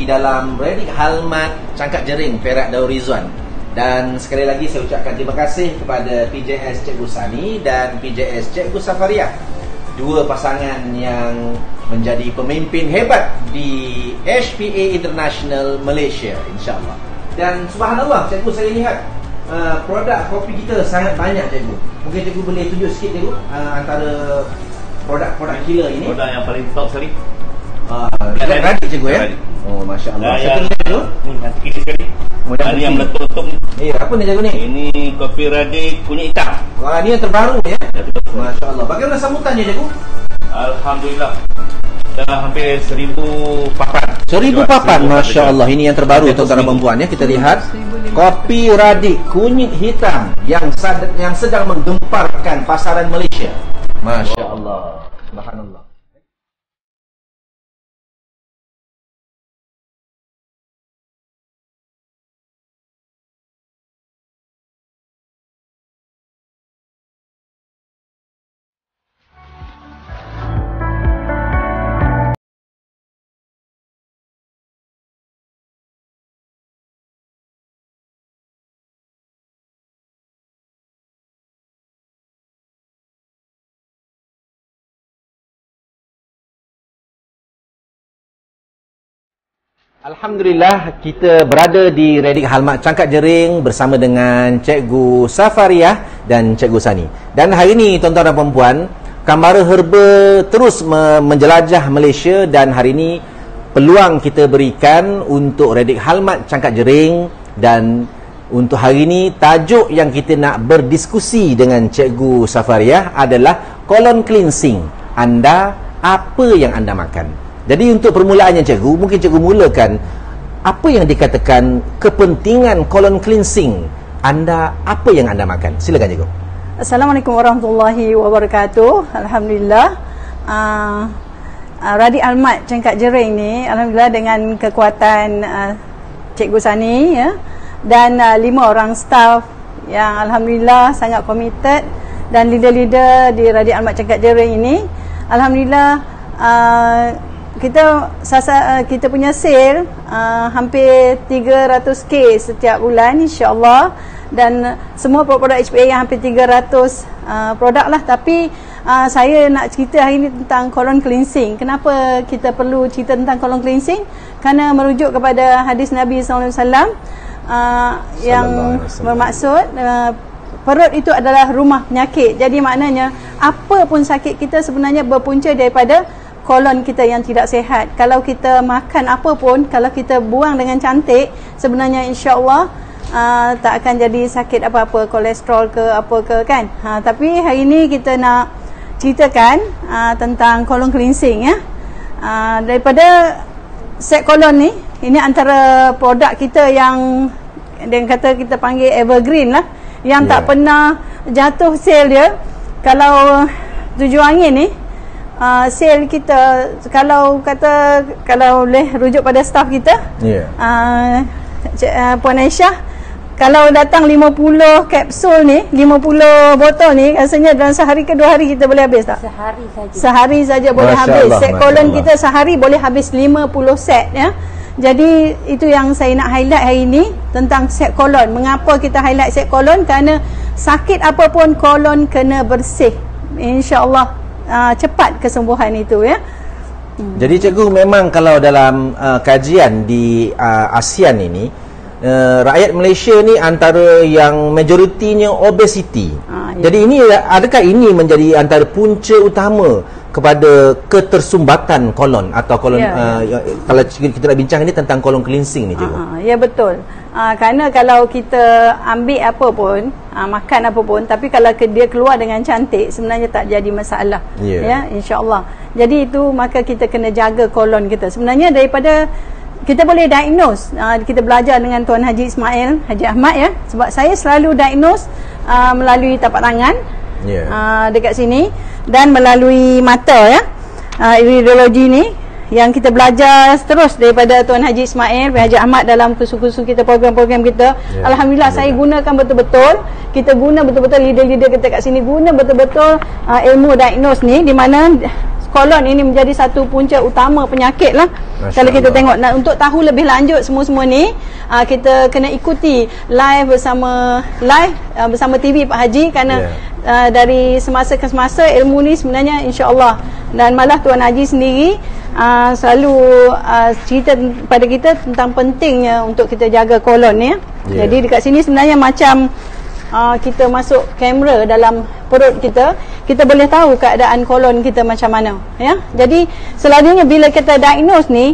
di dalam Redik Halmat Cangkak Jering, Perak Daur Rizwan. Dan sekali lagi saya ucapkan terima kasih kepada PJS Cikgu Sani dan PJS Cikgu Safariah, dua pasangan yang menjadi pemimpin hebat di HPA International Malaysia, insyaAllah. Dan subhanallah, Cikgu, saya lihat produk kopi kita sangat banyak, Cikgu. Mungkin Cikgu boleh tunjuk sikit, Cikgu, antara produk-produk killer ini. Produk yang paling top sekali Radik, Cikgu, ya? Oh, Masya Allah. Saya tunjuk, Cikgu. Ni nanti kita sekali. Ini yang meletup-letup ni. Apa ni, Cikgu, ni? Ini kopi Radik kunyit hitam. Wah, ni yang terbaru, ya? Masya Allah. Bagaimana sambutannya, Cikgu? Alhamdulillah, dah hampir 1000 papan. 1000 papan, Masya Allah. Ini yang terbaru, tuan-tuan dan puan-puan, ya. Kita lihat kopi Radik kunyit hitam yang sedang menggemparkan pasaran Malaysia. Masya Allah. Subhanallah. Alhamdulillah, kita berada di Redik Halmat Cangkak Jering bersama dengan Cikgu Safariah dan Cikgu Sani. Dan hari ini, tuan-tuan dan puan-puan, Kambara Herba terus menjelajah Malaysia, dan hari ini peluang kita berikan untuk Redik Halmat Cangkak Jering. Dan untuk hari ini, tajuk yang kita nak berdiskusi dengan Cikgu Safariah adalah colon cleansing. Anda, apa yang anda makan? Jadi untuk permulaannya, Cikgu, mungkin Cikgu mulakan apa yang dikatakan kepentingan colon cleansing. Anda, apa yang anda makan? Silakan, Cikgu. Assalamualaikum warahmatullahi wabarakatuh. Alhamdulillah, Redik Halmat Cangkak Jering ni, alhamdulillah dengan kekuatan Cikgu Sani, ya, dan 5 orang staff yang alhamdulillah sangat committed, dan leader-leader di Redik Halmat Cangkak Jering ini, alhamdulillah kita punya sale hampir 300k setiap bulan, insya-Allah. Dan semua produk HPA yang hampir 300 produk lah. Tapi saya nak cerita hari ini tentang colon cleansing. Kenapa kita perlu cerita tentang colon cleansing? Kerana merujuk kepada hadis Nabi SAW yang bermaksud perut itu adalah rumah penyakit. Jadi maknanya apa pun sakit kita sebenarnya berpunca daripada kolon kita yang tidak sihat. Kalau kita makan apa pun, kalau kita buang dengan cantik, sebenarnya insya-Allah tak akan jadi sakit apa-apa, kolesterol ke apa ke, kan. Tapi hari ini kita nak ceritakan tentang colon cleansing, ya. Daripada set kolon ni, ini antara produk kita yang dia kata kita panggil evergreen lah, yang tak pernah jatuh sale dia. Kalau 7 angin ni, sale kita, kalau boleh rujuk pada staff kita, Puan Aisyah, kalau datang 50 kapsul ni, 50 botol ni, rasanya dalam sehari ke 2 hari kita boleh habis tak? Sehari saja. Sehari saja boleh habis. Set kolon kita sehari boleh habis 50 set, ya. Jadi itu yang saya nak highlight hari ini tentang set kolon. Mengapa kita highlight set kolon? Kerana sakit apapun kolon kena bersih, insya-Allah cepat kesembuhan itu, ya. Jadi cikgu, memang kalau dalam kajian di ASEAN ini, rakyat Malaysia ni antara yang majoritinya obesiti. Jadi ini, adakah ini menjadi antara punca utama kepada ketersumbatan kolon atau kolon, kalau kita nak bincang ini tentang colon cleansing ni, cikgu? Ya, betul. Kerana kalau kita ambil apa pun, makan apa pun, tapi kalau dia keluar dengan cantik, sebenarnya tak jadi masalah, ya, insya-Allah. Jadi itu, maka kita kena jaga kolon kita. Sebenarnya daripada kita boleh diagnose, kita belajar dengan Tuan Haji Ismail, Haji Ahmad, ya. Sebab saya selalu diagnose melalui tapak tangan, dekat sini, dan melalui mata, ya. Iridologi ni yang kita belajar terus daripada Tuan Haji Ismail, Haji Ahmad dalam kursus-kursus kita, program-program kita. Alhamdulillah, saya gunakan betul-betul. Kita guna betul-betul, leader-leader kita kat sini guna betul-betul ilmu diagnose ni, di mana kolon ini menjadi satu punca utama penyakit lah. Kalau kita tengok. Nah, untuk tahu lebih lanjut semua-semua ni, kita kena ikuti live bersama TV Pak Haji, kerana dari semasa ke semasa ilmu ni sebenarnya insya-Allah, dan malah Tuan Haji sendiri selalu cerita pada kita tentang pentingnya untuk kita jaga kolon ni. Jadi dekat sini sebenarnya macam kita masuk kamera dalam perut kita, kita boleh tahu keadaan kolon kita macam mana, ya. Jadi selalunya bila kita diagnose ni,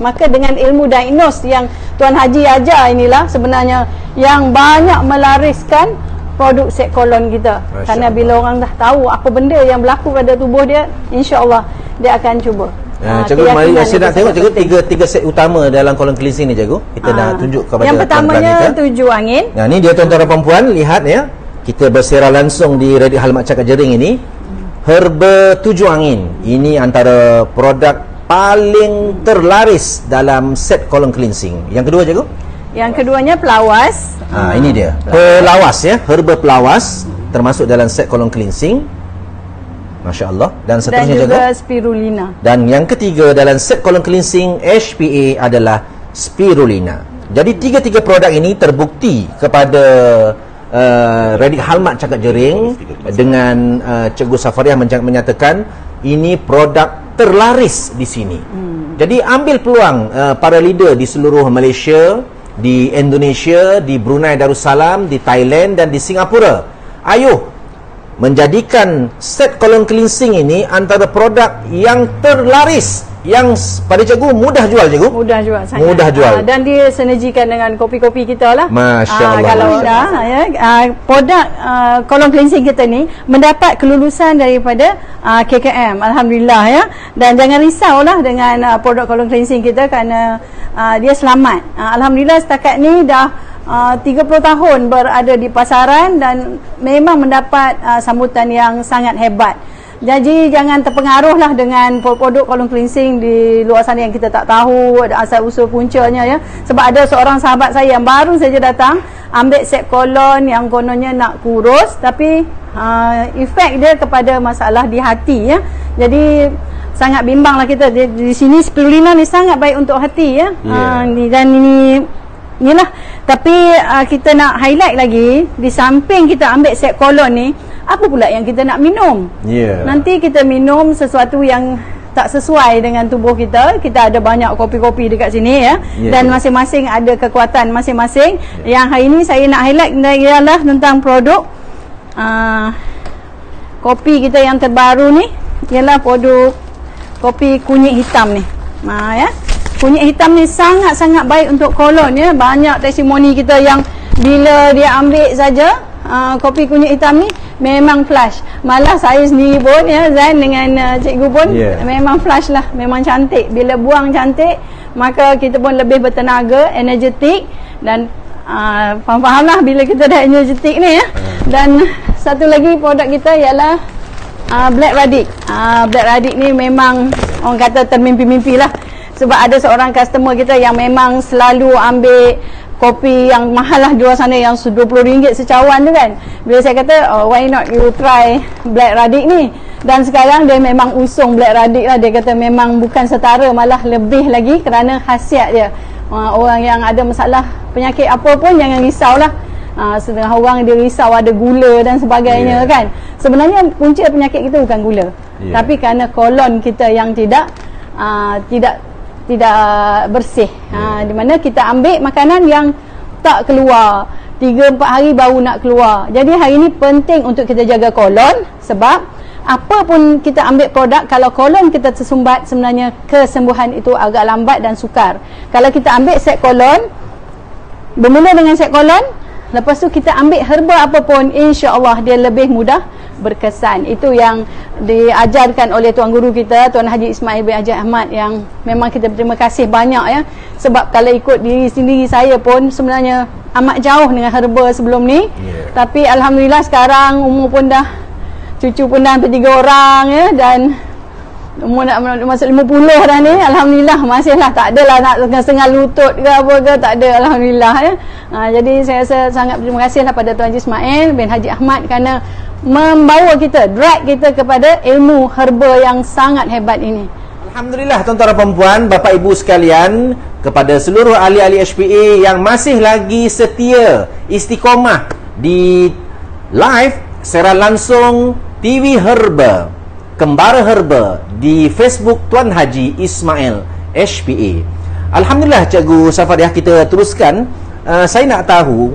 maka dengan ilmu diagnose yang Tuan Haji ajar inilah sebenarnya yang banyak melariskan produk set kolon kita. Kerana bila orang dah tahu apa benda yang berlaku pada tubuh dia, insya-Allah dia akan cuba. Cikgu, mari saya nak tengok cikgu tiga set utama dalam kolon cleansing ni cikgu. Kita dah tunjuk kepada yang pertamanya tujuh angin. Nah, ni dia tuan-tuan dan puan-puan, lihat ya. Kita bersera langsung di Redik Halmat Cakap Jering ini. Herba tujuh angin. Ini antara produk paling terlaris dalam set kolon cleansing. Yang kedua cikgu? Yang keduanya pelawas. Ini dia. Pelawas ya, herba pelawas termasuk dalam set kolon cleansing. Masya Allah. Dan seterusnya juga spirulina. Dan yang ketiga dalam set colon cleansing HPA adalah spirulina. Jadi tiga-tiga produk ini terbukti kepada Redik Halmat Cakap Jering dengan Cikgu Safariah menyatakan ini produk terlaris di sini. Jadi ambil peluang para leader di seluruh Malaysia, di Indonesia, di Brunei Darussalam, di Thailand dan di Singapura. Ayo menjadikan set colon cleansing ini antara produk yang terlaris, yang pada cikgu mudah jual cikgu. Mudah jual sangat. Mudah jual. Dan dia sinergikan dengan kopi-kopi kita lah. Masya Allah. Kalau dah produk colon cleansing kita ni mendapat kelulusan daripada KKM, alhamdulillah ya. Dan jangan risaulah dengan produk colon cleansing kita kerana dia selamat. Alhamdulillah setakat ni dah 30 tahun berada di pasaran dan memang mendapat sambutan yang sangat hebat. Jadi jangan terpengaruhlah dengan produk colon cleansing di luar sana yang kita tak tahu ada asal usul puncanya ya. Sebab ada seorang sahabat saya yang baru saja datang ambil set kolon yang kononnya nak kurus, tapi efek dia kepada masalah di hati ya. Jadi sangat bimbanglah kita di sini. Spirulina ni sangat baik untuk hati ya. Dan inilah, tapi kita nak highlight lagi, di samping kita ambil set kolon ni, apa pula yang kita nak minum? Nanti kita minum sesuatu yang tak sesuai dengan tubuh kita. Kita ada banyak kopi-kopi dekat sini ya. Dan masing-masing ada kekuatan masing-masing. Yang hari ini saya nak highlight ialah tentang produk kopi kita yang terbaru ni, ialah produk kopi kunyit hitam ni. Ya. Kunyit hitam ni sangat-sangat baik untuk kolon ya. Banyak testimoni kita yang bila dia ambil saja kopi kunyit hitam ni memang flash. Malah saya sendiri pun ya, Zain dengan cikgu pun memang flash lah, memang cantik. Bila buang cantik, maka kita pun lebih bertenaga, energetik. Dan faham lah bila kita dah energetik ni ya. Dan satu lagi produk kita ialah Black Radic. Black Radic ni memang orang kata termimpi-mimpi lah. Sebab ada seorang customer kita yang memang selalu ambil kopi yang mahal lah jual sana, yang RM20 secawan tu kan. Bila saya kata, why not you try Black Radic ni? Dan sekarang dia memang usung Black Radic lah. Dia kata memang bukan setara, malah lebih lagi kerana khasiat dia. Orang yang ada masalah penyakit apa pun jangan risau lah. Setengah orang dia risau ada gula dan sebagainya kan. Sebenarnya punca penyakit kita bukan gula, tapi kerana kolon kita yang tidak bersih. Di mana kita ambil makanan yang tak keluar, 3-4 hari baru nak keluar. Jadi hari ini penting untuk kita jaga kolon. Sebab apa pun kita ambil produk, kalau kolon kita tersumbat, sebenarnya kesembuhan itu agak lambat dan sukar. Kalau kita ambil set kolon, bermula dengan set kolon, lepas tu kita ambil herba apapun, insya-Allah dia lebih mudah berkesan. Itu yang diajarkan oleh Tuan Guru kita, Tuan Haji Ismail bin Haji Ahmad, yang memang kita berterima kasih banyak ya. Sebab kalau ikut diri sendiri saya pun sebenarnya amat jauh dengan herba sebelum ni. Tapi alhamdulillah sekarang umur pun dah, cucu pun dah hampir 3 orang ya. Dan umur nak masuk 50 dah ni. Alhamdulillah masihlah, tak adalah nak setengah lutut ke apa ke, tak ada, alhamdulillah ya. Jadi saya rasa sangat berterima kasihlah pada Tuan Haji Ismail bin Haji Ahmad kerana membawa kita, drag kita kepada ilmu herba yang sangat hebat ini. Alhamdulillah tuan-tuan dan puan-puan, Bapak Ibu sekalian, kepada seluruh ahli-ahli HPA yang masih lagi setia istiqomah di live secara langsung TV Herba, Kembara Herba di Facebook Tuan Haji Ismail HPA. Alhamdulillah Cikgu Safariah, kita teruskan. Saya nak tahu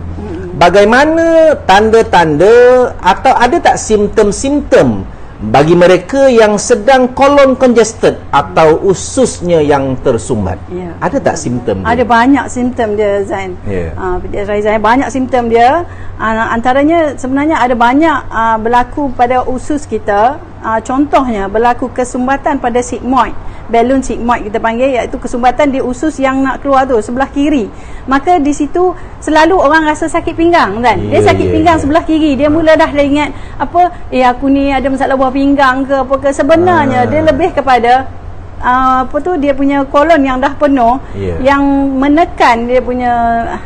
bagaimana tanda-tanda atau ada tak simptom-simptom bagi mereka yang sedang colon congested atau ususnya yang tersumbat? Ya. Ada tak simptom dia? Ada banyak simptom dia, Zain. Zain, banyak simptom dia. Antaranya sebenarnya ada banyak berlaku pada usus kita. Contohnya berlaku kesumbatan pada sigmoid, balloon sigmoid kita panggil, iaitu kesumbatan di usus yang nak keluar tu sebelah kiri. Maka di situ selalu orang rasa sakit pinggang kan. Dia sakit pinggang sebelah kiri. Dia mula dah ingat apa, aku ni ada masalah buah pinggang ke apa ke. Sebenarnya dia lebih kepada apa tu, dia punya kolon yang dah penuh, yang menekan dia punya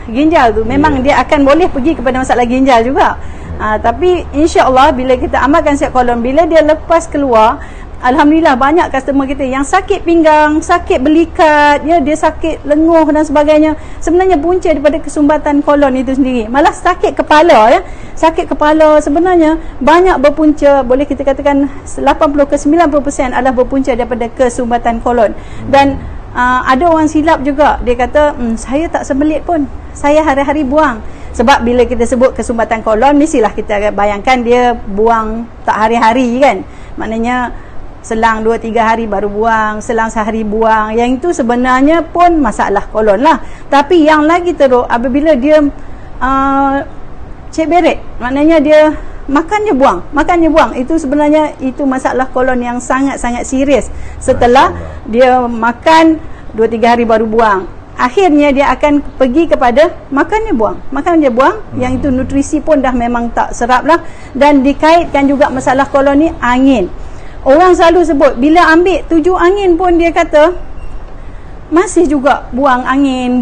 ginjal tu. Memang dia akan boleh pergi kepada masalah ginjal juga. Tapi insya-Allah bila kita amalkan siap kolon, bila dia lepas keluar, alhamdulillah banyak customer kita yang sakit pinggang, sakit belikat, ya, dia sakit lenguh dan sebagainya. Sebenarnya punca daripada kesumbatan kolon itu sendiri. Malah sakit kepala, ya. Sakit kepala sebenarnya banyak berpunca, boleh kita katakan 80 ke 90% adalah berpunca daripada kesumbatan kolon. Dan ada orang silap juga, dia kata saya tak sembelit pun, saya hari-hari buang. Sebab bila kita sebut kesumbatan kolon, mestilah kita bayangkan dia buang tak hari-hari kan. Maknanya selang 2-3 hari baru buang, selang sehari buang. Yang itu sebenarnya pun masalah kolon lah. Tapi yang lagi teruk, apabila dia cek beret, maknanya dia makannya buang. Itu sebenarnya itu masalah kolon yang sangat-sangat serius. Setelah dia makan 2-3 hari baru buang, akhirnya dia akan pergi kepada makannya buang. Yang itu nutrisi pun dah memang tak serap lah. Dan dikaitkan juga masalah kolon ni angin. Orang selalu sebut bila ambil 7 angin pun dia kata masih juga buang angin.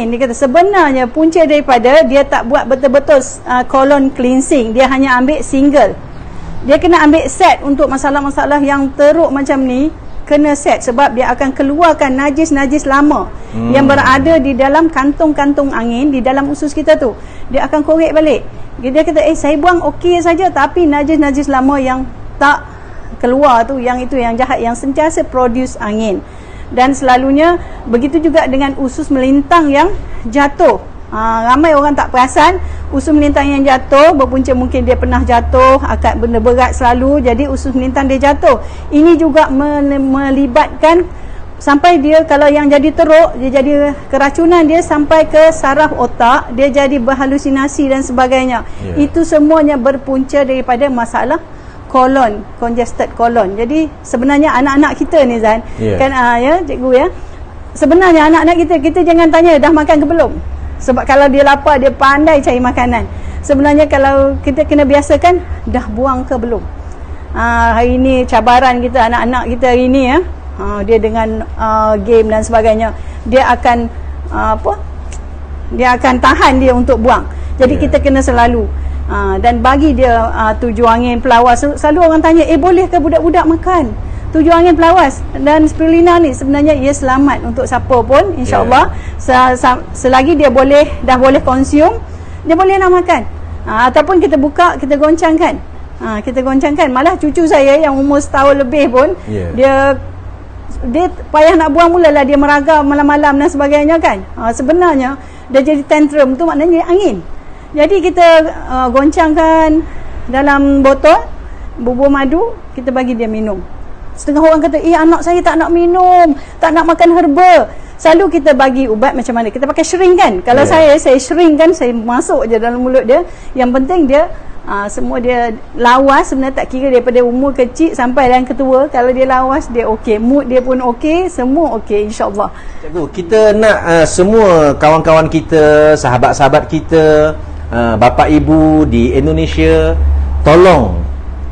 Dia kata sebenarnya punca daripada dia tak buat betul-betul colon cleansing. Dia hanya ambil single. Dia kena ambil set untuk masalah-masalah yang teruk macam ni. Kena set sebab dia akan keluarkan najis-najis lama yang berada di dalam kantung-kantung angin di dalam usus kita tu. Dia akan korek balik. Dia kata saya buang okey saja, tapi najis-najis lama yang tak keluar tu, yang itu yang jahat, yang sentiasa produce angin. Dan selalunya begitu juga dengan usus melintang yang jatuh. Ramai orang tak perasan usus melintang yang jatuh berpunca mungkin dia pernah jatuh akad benda berat selalu, jadi usus melintang dia jatuh. Ini juga melibatkan sampai dia, kalau yang jadi teruk, dia jadi keracunan, dia sampai ke saraf otak, dia jadi berhalusinasi dan sebagainya. Itu semuanya berpunca daripada masalah kolon, congested kolon. Jadi sebenarnya anak-anak kita ni Zan, kan ya cikgu ya, sebenarnya anak-anak kita jangan tanya dah makan ke belum. Sebab kalau dia lapar, dia pandai cari makanan. Sebenarnya kalau kita kena biasakan dah buang ke belum. Hari ni cabaran kita, anak-anak kita hari ni ya, dia dengan game dan sebagainya, dia akan dia akan tahan dia untuk buang. Jadi kita kena selalu dan bagi dia 7 angin pelawas. Selalu orang tanya, boleh ke budak-budak makan 7 angin pelawas dan spirulina ni? Sebenarnya ia selamat untuk siapa pun, insya-Allah. Selagi dia dah boleh konsum, dia boleh nak makan. Ataupun kita buka, kita goncangkan. Malah cucu saya yang umur setahun lebih pun, dia payah nak buang mulalah, dia meragam malam-malam dan sebagainya kan. Sebenarnya dah jadi tantrum tu maknanya angin. Jadi kita goncangkan dalam botol bubur madu, kita bagi dia minum. Setengah orang kata, anak saya tak nak minum, tak nak makan herba. Selalu kita bagi ubat macam mana? Kita pakai shrink kan. Kalau saya shrink kan, saya masuk je dalam mulut dia. Yang penting dia semua dia lawas. Sebenarnya tak kira daripada umur kecil sampai dan ketua. Kalau dia lawas, dia okey. Mood dia pun okey, semua okey, insya-Allah. Cikgu, kita nak semua kawan-kawan kita, sahabat-sahabat kita, bapa ibu di Indonesia, tolong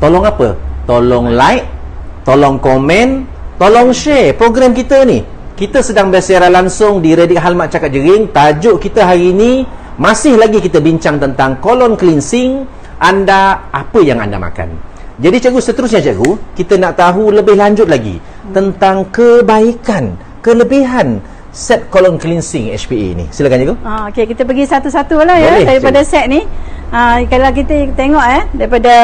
apa? Tolong like, tolong komen, tolong share program kita ni. Kita sedang bersiaran langsung di Redik Halmat Cakap Jering. Tajuk kita hari ini masih lagi kita bincang tentang colon cleansing, anda apa yang anda makan. Jadi cikgu, seterusnya cikgu, kita nak tahu lebih lanjut lagi tentang kebaikan, kelebihan set colon cleansing HPA ni. Silakan cikgu. Okey, kita pergi satu-satu lah ya daripada set ni. Kalau kita tengok daripada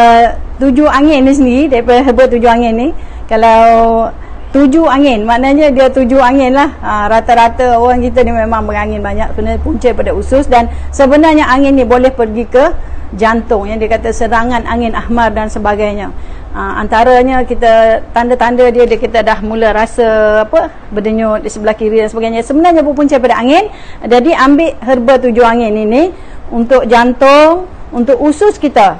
7 angin ni sendiri, daripada herba 7 angin ni, kalau 7 angin, maknanya dia 7 angin lah. Rata-rata orang kita ni memang berangin banyak, kena punca pada usus, dan sebenarnya angin ni boleh pergi ke jantung, yang dia kata serangan angin ahmar dan sebagainya. Antaranya kita tanda-tanda dia kita dah mula rasa berdenyut di sebelah kiri dan sebagainya, sebenarnya berpunca pada angin. Jadi ambil herba 7 angin ini untuk jantung, untuk usus kita,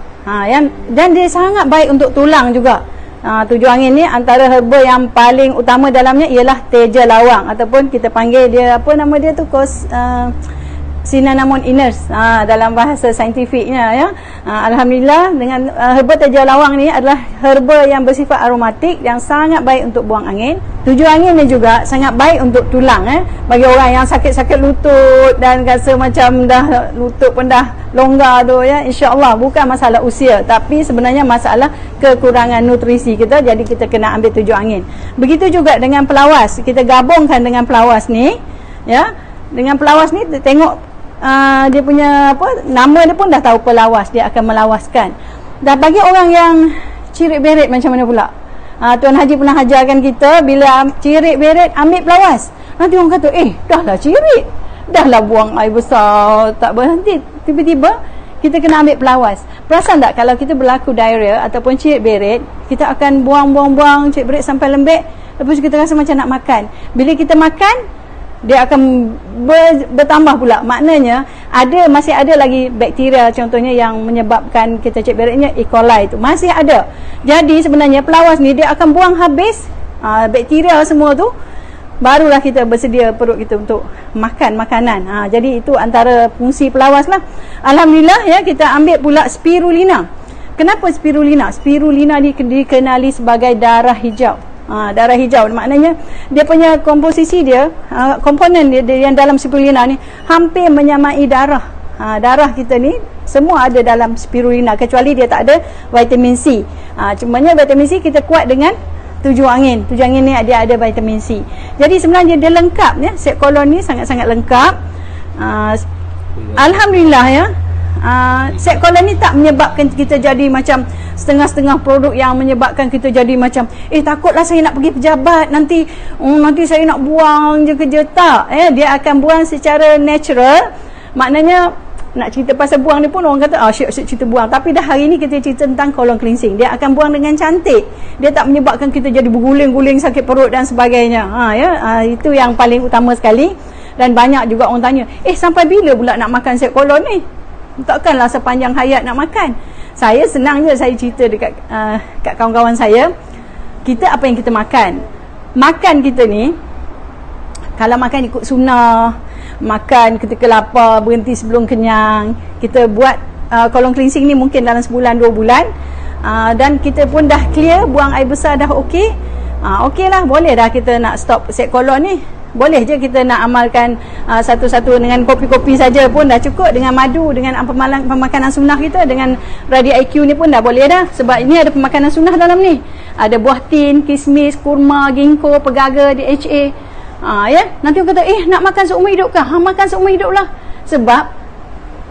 dan dia sangat baik untuk tulang juga. 7 angin ni antara herba yang paling utama dalamnya ialah teja lawang, ataupun kita panggil dia apa nama dia tu, Cinnamon iners dalam bahasa saintifiknya ya. Alhamdulillah, dengan herba teja lawang ni adalah herba yang bersifat aromatik yang sangat baik untuk buang angin. 7 angin ni juga sangat baik untuk tulang bagi orang yang sakit-sakit lutut dan rasa macam dah lutut pun dah longgar tu ya, insya-Allah bukan masalah usia, tapi sebenarnya masalah kekurangan nutrisi kita, jadi kita kena ambil 7 angin. Begitu juga dengan pelawas, kita gabungkan dengan pelawas ni ya. Dengan pelawas ni tengok dia punya nama dia pun dah tahu, pelawas, dia akan melawaskan. Dan bagi orang yang cirit beret macam mana pula, Tuan Haji pernah ajarkan kita, bila cirit beret ambil pelawas. Nanti orang kata dah lah cirit, dah lah buang air besar tak berhenti, tiba-tiba kita kena ambil pelawas. Perasan tak kalau kita berlaku diarrhea ataupun cirit beret, kita akan buang cirit beret sampai lembek, lepas tu kita rasa macam nak makan. Bila kita makan, dia akan bertambah pula. Maknanya masih ada lagi bakteria contohnya yang menyebabkan kita cirit beretnya, E. coli itu masih ada. Jadi sebenarnya pelawas ni dia akan buang habis bakteria semua tu, barulah kita bersedia perut kita untuk makan makanan. Jadi itu antara fungsi pelawas lah. Alhamdulillah ya, kita ambil pula spirulina. Kenapa spirulina? Spirulina ni dikenali sebagai darah hijau. Darah hijau maknanya dia punya komposisi dia, komponen dia yang dalam spirulina ni hampir menyamai darah. Darah kita ni semua ada dalam spirulina, kecuali dia tak ada vitamin C. Cumanya vitamin C kita kuat dengan 7 angin. 7 angin ni dia ada vitamin C. Jadi sebenarnya dia lengkap ya, set colon ni sangat-sangat lengkap. Alhamdulillah ya. Set colon ni tak menyebabkan kita jadi macam setengah-setengah produk yang menyebabkan kita jadi macam takutlah saya nak pergi pejabat, nanti saya nak buang je kerja. Tak, dia akan buang secara natural. Maknanya nak cerita pasal buang ni pun orang kata asyik cerita buang, tapi dah hari ni kita cerita tentang colon cleansing. Dia akan buang dengan cantik, dia tak menyebabkan kita jadi berguling-guling, sakit perut dan sebagainya. Itu yang paling utama sekali. Dan banyak juga orang tanya, sampai bila pula nak makan set colon ni? Takkanlah sepanjang hayat nak makan. Saya senang je saya cerita dekat kat kawan-kawan saya. Kita apa yang kita makan. Makan kita ni, kalau makan ikut sunnah, makan ketika lapar, berhenti sebelum kenyang, kita buat colon cleansing ni mungkin dalam sebulan 2 bulan, dan kita pun dah clear, buang air besar dah okey. Okey lah, boleh dah kita nak stop set colon ni. Boleh je kita nak amalkan satu-satu dengan kopi-kopi saja pun dah cukup, dengan madu, dengan pemakanan sunnah kita, dengan Radi IQ ni pun dah boleh dah. Sebab ini ada pemakanan sunnah dalam ni. Ada buah tin, kismis, kurma, ginkgo, pegaga, DHA. Ya, nanti orang kata nak makan seumur hidup kah? Makan seumur hidup lah. Sebab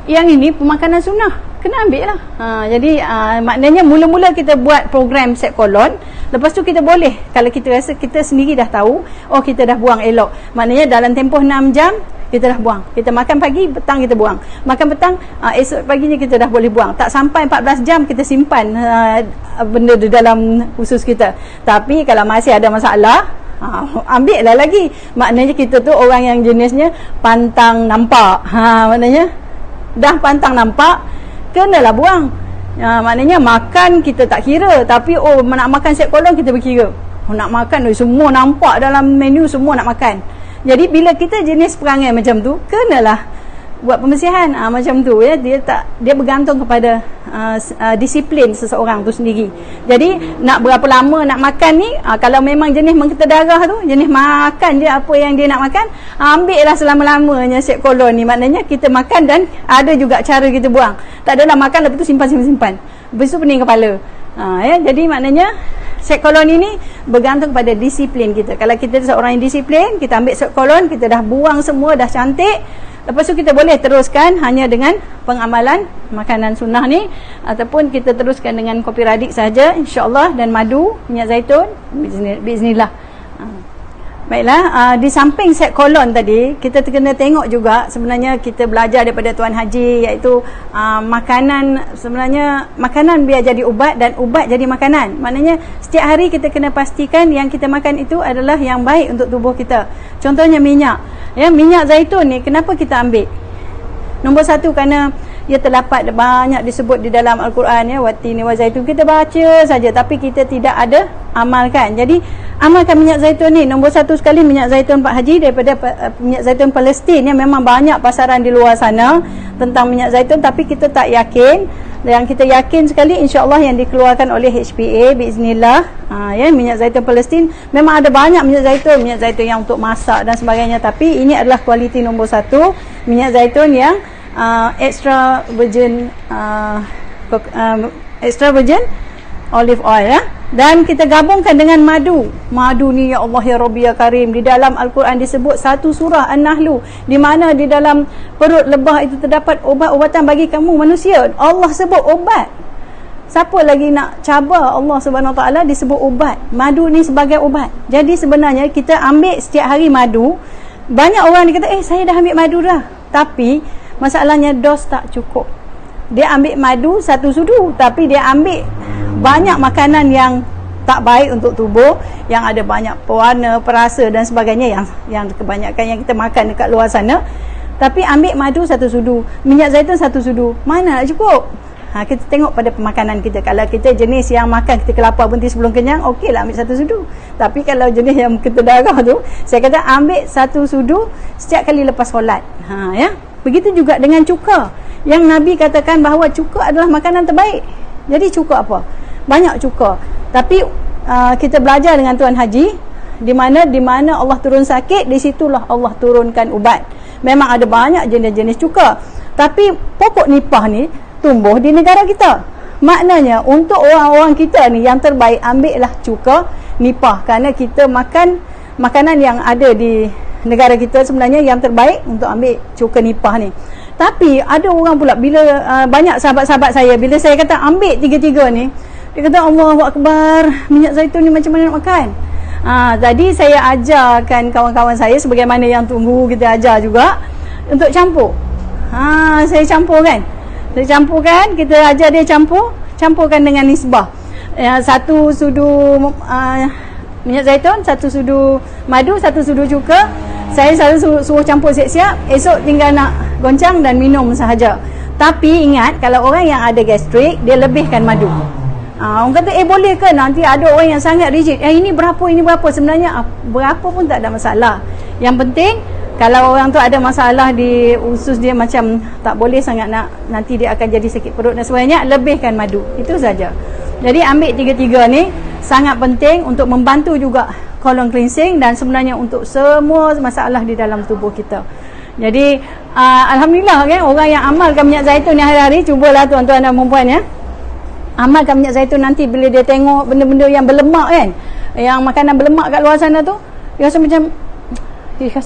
yang ini pemakanan sunnah, kena ambil lah. Jadi maknanya mula-mula kita buat program set colon, lepas tu kita boleh, kalau kita rasa kita sendiri dah tahu, kita dah buang elok, maknanya dalam tempoh 6 jam kita dah buang. Kita makan pagi, petang kita buang. Makan petang, esok paginya kita dah boleh buang. Tak sampai 14 jam kita simpan benda di dalam usus kita. Tapi kalau masih ada masalah, ambil lah lagi. Maknanya kita tu orang yang jenisnya pantang nampak. Maknanya dah pantang nampak, kenalah buang. Maknanya makan kita tak kira, tapi nak makan set colon kita berkira. Nak makan semua nampak dalam menu, semua nak makan. Jadi bila kita jenis perangai macam tu, kenalah buat pembersihan, macam tu ya. Dia bergantung kepada disiplin seseorang tu sendiri. Jadi nak berapa lama nak makan ni, kalau memang jenis mengketa darah tu, jenis makan je apa yang dia nak makan, ambil lah selama-lamanya set kolon ni. Maknanya kita makan dan ada juga cara kita buang. Tak adalah makan lepas tu simpan. Lepas tu pening kepala. Ya, jadi maknanya set kolon ini bergantung pada disiplin kita. Kalau kita seorang yang disiplin, kita ambil set kolon, kita dah buang semua, dah cantik. Lepas tu kita boleh teruskan hanya dengan pengamalan makanan sunnah ni, ataupun kita teruskan dengan kopi radik saja, insya-Allah, dan madu, minyak zaitun, biiznillah. Baiklah, di samping set kolon tadi, kita kena tengok juga sebenarnya kita belajar daripada Tuan Haji, iaitu makanan, sebenarnya makanan biar jadi ubat dan ubat jadi makanan. Maknanya setiap hari kita kena pastikan yang kita makan itu adalah yang baik untuk tubuh kita. Contohnya minyak. Ya, minyak zaitun ni kenapa kita ambil? Nombor satu, kerana ia terdapat banyak disebut di dalam Al-Quran ya, watini wa zaitun. Kita baca saja tapi kita tidak ada amalkan. Jadi amalkan minyak zaitun ni. Nombor satu sekali minyak zaitun Pak Haji daripada minyak zaitun Palestin ya. Memang banyak pasaran di luar sana tentang minyak zaitun, tapi kita tak yakin. Yang kita yakin sekali, insya-Allah yang dikeluarkan oleh HPA biiznillah, ya, minyak zaitun Palestin. Memang ada banyak minyak zaitun yang untuk masak dan sebagainya, tapi ini adalah kualiti nombor satu, minyak zaitun yang extra virgin olive oil ya. Dan kita gabungkan dengan madu. Madu ni ya Allah ya Rabbi ya Karim, di dalam Al-Quran disebut satu surah An-Nahlu, di mana di dalam perut lebah itu terdapat obat-obatan bagi kamu manusia. Allah sebut obat. Siapa lagi nak cabar Allah Subhanahu Wa Taala disebut obat. Madu ni sebagai obat. Jadi sebenarnya kita ambil setiap hari madu. Banyak orang dia kata, saya dah ambil madu dah. Tapi masalahnya dos tak cukup. Dia ambil madu satu sudu, tapi dia ambil banyak makanan yang tak baik untuk tubuh, yang ada banyak pewarna, perasa dan sebagainya, yang kebanyakan yang kita makan dekat luar sana. Tapi ambil madu satu sudu, minyak zaitun satu sudu, mana nak cukup? Kita tengok pada pemakanan kita. Kalau kita jenis yang makan ketika lapar berhenti sebelum kenyang, okeylah ambil satu sudu. Tapi kalau jenis yang kena darah tu, saya kata ambil satu sudu setiap kali lepas solat. Ya. Begitu juga dengan cuka, yang Nabi katakan bahawa cuka adalah makanan terbaik. Jadi cuka apa? Banyak cuka. Tapi kita belajar dengan Tuan Haji, di mana Allah turun sakit, di situlah Allah turunkan ubat. Memang ada banyak jenis-jenis cuka, tapi pokok nipah ni tumbuh di negara kita. Maknanya untuk orang-orang kita ni yang terbaik, ambillah cuka nipah, kerana kita makan makanan yang ada di negara kita sebenarnya yang terbaik untuk ambil cuka nipah ni. Tapi ada orang pula, bila banyak sahabat-sahabat saya, bila saya kata ambil tiga-tiga ni, dia kata Allahu Akbar, minyak zaitun ni macam mana nak makan? Jadi saya ajarkan kawan-kawan saya, sebagaimana yang tunggu kita ajar juga, untuk campur. Saya campurkan, kita ajar dia campurkan dengan nisbah. Satu sudu minyak zaitun, satu sudu madu, satu sudu cuka. Saya selalu suruh campur siap-siap, esok tinggal nak goncang dan minum sahaja. Tapi ingat, kalau orang yang ada gastrik, dia lebihkan madu. Orang kata boleh ke? Nanti ada orang yang sangat rigid, ini berapa. Sebenarnya berapa pun tak ada masalah. Yang penting kalau orang tu ada masalah di usus dia, macam tak boleh sangat nanti dia akan jadi sakit perut dan sebagainya, lebihkan madu. Itu saja. Jadi ambil tiga-tiga ni sangat penting untuk membantu juga colon cleansing dan sebenarnya untuk semua masalah di dalam tubuh kita. Jadi alhamdulillah kan, orang yang amalkan minyak zaitun ni hari-hari, cubalah tuan-tuan dan puan-puan ya. Amalkan minyak zaitun, nanti bila dia tengok benda-benda yang berlemak kan, yang makanan berlemak kat luar sana tu, dia rasa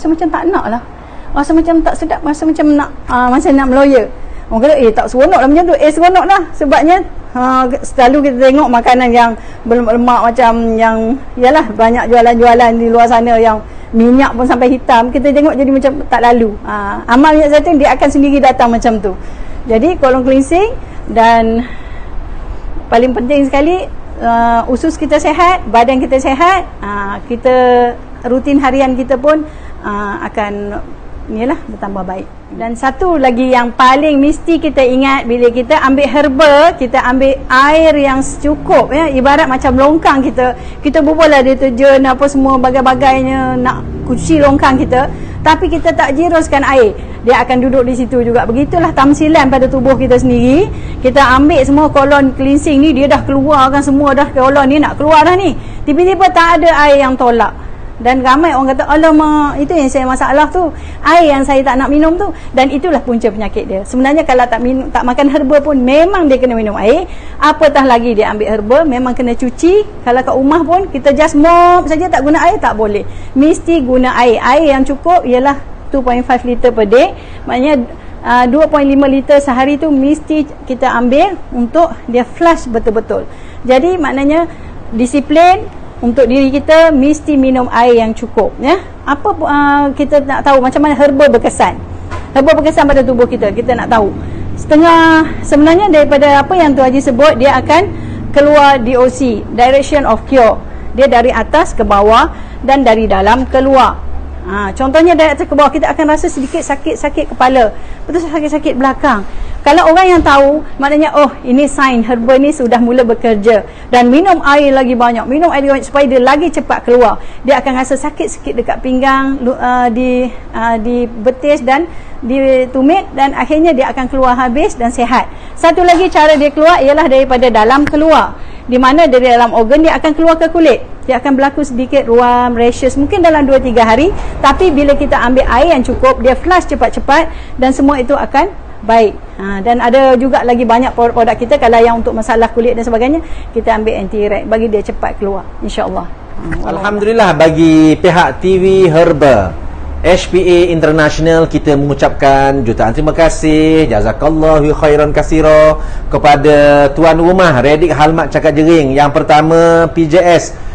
macam tak nak lah, rasa macam tak sedap, rasa macam nak macam nak meloya. Orang kata tak seronok lah macam tu. Seronok lah, sebabnya selalu kita tengok makanan yang berlemak macam yang, yalah, banyak jualan-jualan di luar sana yang minyak pun sampai hitam, kita tengok jadi macam tak lalu. Amal minyak zaitun dia akan sendiri datang macam tu. Jadi colon cleansing, dan paling penting sekali usus kita sihat, badan kita sihat, kita rutin harian kita pun akan bertambah baik. Dan satu lagi yang paling mesti kita ingat, bila kita ambil herba, kita ambil air yang cukup ya. Ibarat macam longkang kita bubuhlah deterjen apa semua bagai-bagainya, nak cuci longkang kita. tapi kita tak jiruskan air, dia akan duduk di situ juga. Begitulah tamsilan pada tubuh kita sendiri. Kita ambil semua kolon cleansing ni, dia dah keluarkan semua dah, kolon ni nak keluar dah ni, tiba-tiba tak ada air yang tolak. Dan ramai orang kata, alamak, itu yang saya masalah tu, air yang saya tak nak minum tu. Dan itulah punca penyakit dia. Sebenarnya kalau tak makan herba pun memang dia kena minum air. Apatah lagi dia ambil herba, memang kena cuci. Kalau kat rumah pun kita just mop saja, tak guna air tak boleh. Mesti guna air. Air yang cukup ialah 2.5 liter per day. Maknanya 2.5 liter sehari tu mesti kita ambil untuk dia flush betul-betul. Jadi maknanya disiplin untuk diri kita, mesti minum air yang cukup, ya. Apa kita nak tahu macam mana herba berkesan. Herba berkesan pada tubuh kita, kita nak tahu. Sebenarnya daripada apa yang Tu Haji sebut, dia akan keluar DOC, Direction of Cure. Dia dari atas ke bawah dan dari dalam keluar. Contohnya dari atas ke bawah, kita akan rasa sedikit sakit kepala, betul, sakit belakang. Kalau orang yang tahu, maknanya oh, ini sign herba ni sudah mula bekerja. Dan minum air lagi banyak, supaya dia lagi cepat keluar. Dia akan rasa sakit sikit dekat pinggang, di betis dan di tumit, dan akhirnya dia akan keluar habis dan sihat. Satu lagi cara dia keluar ialah daripada dalam keluar, di mana dari dalam organ dia akan keluar ke kulit. Dia akan berlaku sedikit ruam, rashes, mungkin dalam 2-3 hari. Tapi bila kita ambil air yang cukup, dia flush cepat-cepat dan semua itu akan baik. Dan ada juga lagi banyak produk kita, kalau yang untuk masalah kulit dan sebagainya, kita ambil anti-rag bagi dia cepat keluar, insya-Allah. Alhamdulillah, bagi pihak TV Herba HPA International, kita mengucapkan jutaan terima kasih, jazakallahu khairan katsira, kepada tuan rumah Redick Halmat Cakak Jering. Yang pertama, PJS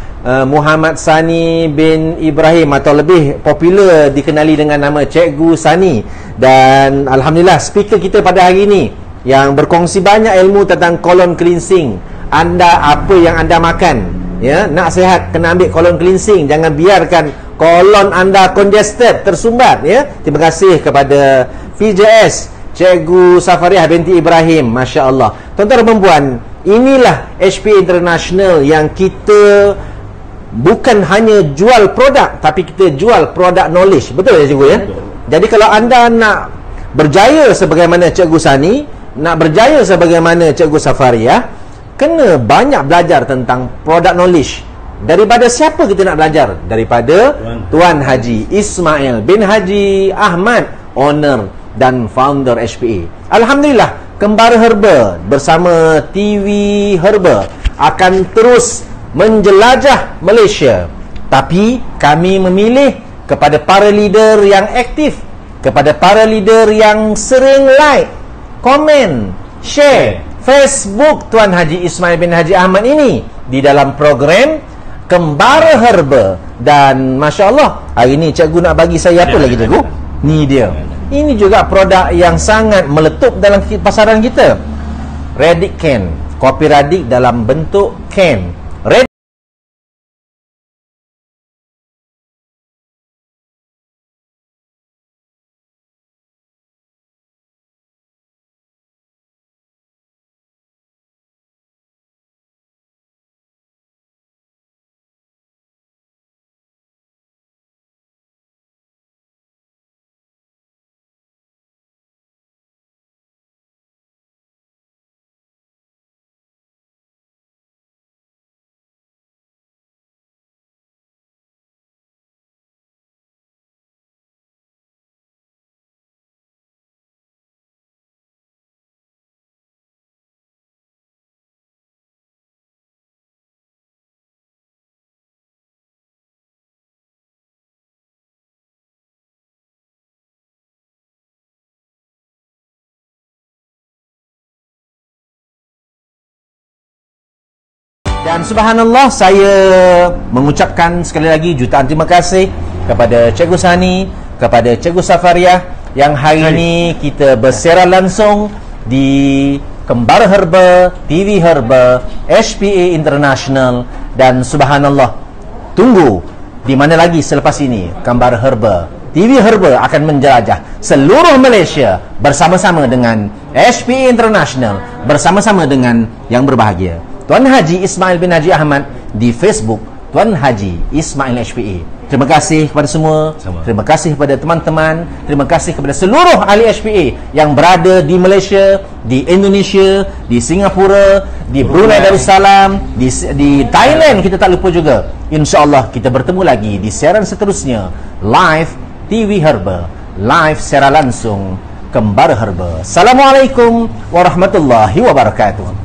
Muhammad Sani bin Ibrahim, atau lebih popular dikenali dengan nama Cikgu Sani. Dan alhamdulillah, speaker kita pada hari ini yang berkongsi banyak ilmu tentang colon cleansing. Apa yang anda makan, ya, nak sihat kena ambil colon cleansing. Jangan biarkan kolon anda congested, tersumbat, ya. Terima kasih kepada PJS Cikgu Safariah binti Ibrahim, masya-Allah. Tuan-tuan dan puan, inilah HPA International yang kita bukan hanya jual produk, tapi kita jual produk knowledge. Betul ya cikgu, ya? Jadi kalau anda nak berjaya sebagaimana Cikgu Sani, nak berjaya sebagaimana Cikgu Safariah, kena banyak belajar tentang produk knowledge. Daripada siapa kita nak belajar? Daripada Tuan Haji Ismail bin Haji Ahmad, owner dan founder HPA. Alhamdulillah, Kembar Herba bersama TV Herba akan terus menjelajah Malaysia. Tapi kami memilih kepada para leader yang aktif, kepada para leader yang sering like, komen, share Facebook Tuan Haji Ismail bin Haji Ahmad ini di dalam program Kembar Herba. Dan masya-Allah, hari ini cikgu nak bagi saya apa lagi cikgu? Ni dia. Ini juga produk yang sangat meletup dalam pasaran kita. Redick Can, kopi Redick dalam bentuk can. Dan subhanallah, saya mengucapkan sekali lagi jutaan terima kasih kepada Cikgu Sani, kepada Cikgu Safariah, yang hari ini kita bersiaran langsung di Kembar Herba, TV Herba, HPA International. Dan subhanallah, tunggu di mana lagi selepas ini Kembar Herba, TV Herba akan menjelajah seluruh Malaysia bersama-sama dengan HPA International, bersama-sama dengan yang berbahagia Tuan Haji Ismail bin Haji Ahmad, di Facebook Tuan Haji Ismail HPA. Terima kasih kepada semua. Terima kasih kepada teman-teman. Terima kasih kepada seluruh ahli HPA yang berada di Malaysia, di Indonesia, di Singapura, di Brunei Darussalam, di Thailand kita tak lupa juga. InsyaAllah kita bertemu lagi di siaran seterusnya Live TV Herba, live secara langsung Kembara Herba. Assalamualaikum warahmatullahi wabarakatuh.